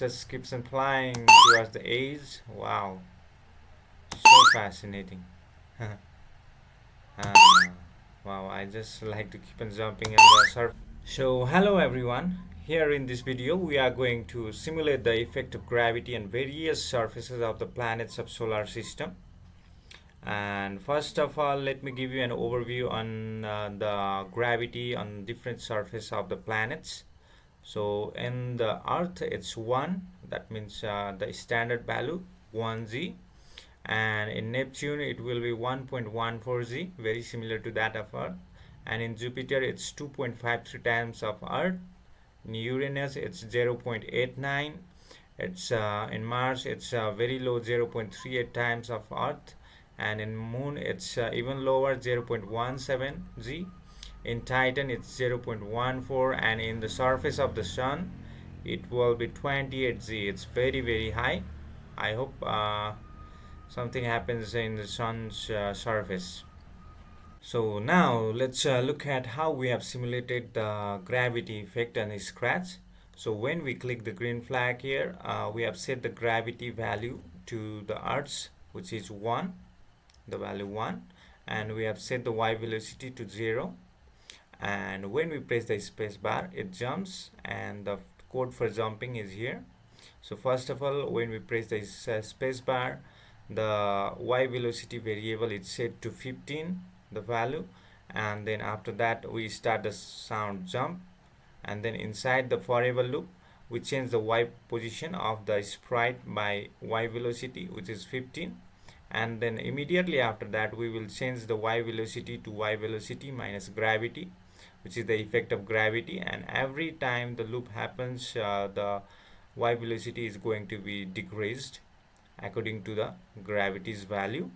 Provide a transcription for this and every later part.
Just keeps on flying towards the edge. Wow, so fascinating. uh, wow, I just like to keep on jumping on the surface. So hello everyone. Here in this video we are going to simulate the effect of gravity on various surfaces of the planets of solar system. And first of all, let me give you an overview on the gravity on different surface of the planets. So in the Earth it's 1, that means the standard value 1g, and in Neptune it will be 1.14g, very similar to that of Earth, and in Jupiter it's 2.53 times of Earth. In Uranus it's 0.89. It's in Mars it's very low, 0.38 times of Earth, and in Moon it's even lower, 0.17 g. In Titan it's 0.14, and in the surface of the Sun it will be 28 g. It's very high. I hope something happens in the Sun's surface. So now let's look at how we have simulated the gravity effect on a scratch. So when we click the green flag here, we have set the gravity value to the Earth's, which is 1, the value 1, and we have set the y velocity to 0. And when we press the space bar, it jumps, and the code for jumping is here. So first of all, when we press the space bar, the y velocity variable is set to 15, the value, and then after that we start the sound jump, and then inside the forever loop we change the y position of the sprite by y velocity, which is 15, and then immediately after that we will change the y velocity to y velocity minus gravity, which is the effect of gravity, and every time the loop happens, the y velocity is going to be decreased according to the gravity's value,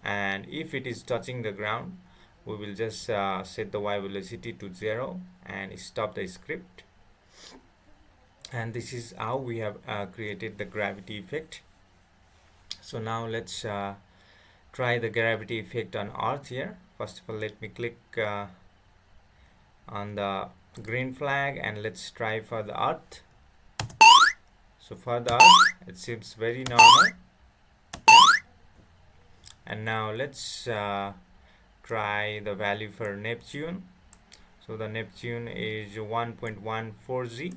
and if it is touching the ground we will just set the y velocity to 0 and stop the script. And this is how we have created the gravity effect. So now let's try the gravity effect on Earth here. First of all, let me click on the green flag and let's try for the Earth. So for the Earth it seems very normal. And now let's try the value for Neptune. So the Neptune is 1.14g.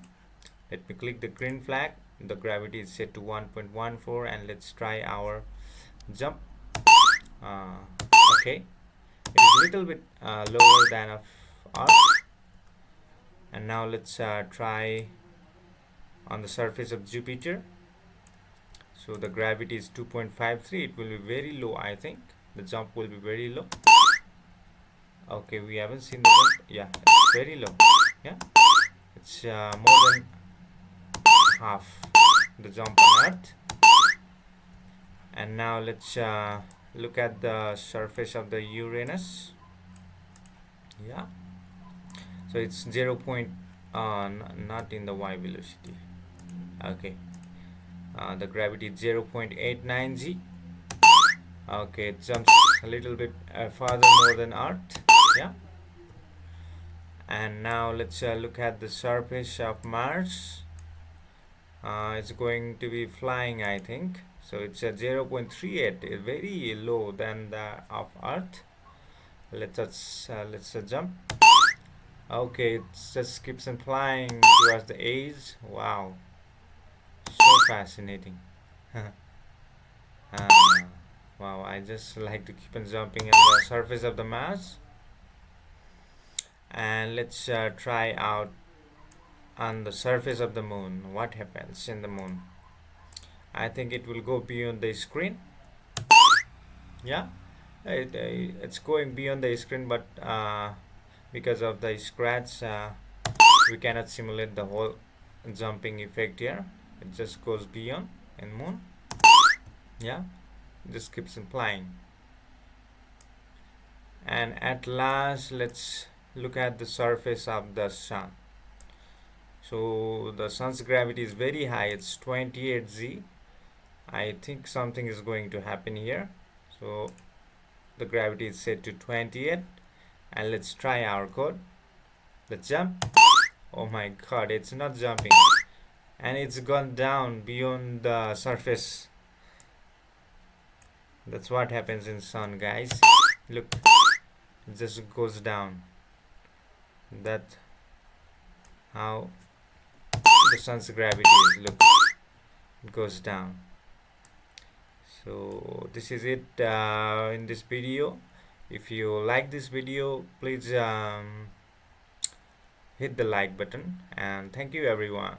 Let me click the green flag. The gravity is set to 1.14, and let's try our jump. Okay, it is a little bit lower than of Earth. And now let's try on the surface of Jupiter. So the gravity is 2.53. It will be very low, I think. The jump will be very low. Okay, we haven't seen the jump. Yeah, it's very low. Yeah, it's more than half the jump on Earth. And now let's look at the surface of the Uranus. Yeah, so it's 0 point, not in the y velocity. Okay, the gravity is 0.89 g. Okay, it jumps a little bit farther more than Earth. Yeah, and now let's look at the surface of Mars. It's going to be flying, I think. So it's a 0.38, very low than the of Earth. Let's jump. Okay, it just keeps on flying towards the edge. Wow, so fascinating. uh, wow, I just like to keep on jumping on the surface of the Mars. And let's try out on the surface of the Moon. What happens in the Moon? I think it will go beyond the screen. Yeah, it's going beyond the screen, but because of the scratch we cannot simulate the whole jumping effect here. It just goes beyond in Moon. Yeah, just keeps on flying. And at last let's look at the surface of the Sun. So the Sun's gravity is very high, it's 28 g. I think something is going to happen here. So the gravity is set to 28, and let's try our code. Let's jump. Oh my god, it's not jumping. and it's gone down beyond the surface. That's what happens in sun, guys. Look, it just goes down. That how the sun's gravity is. Look, it goes down. So this is it in this video. If you like this video, please hit the like button, and thank you everyone.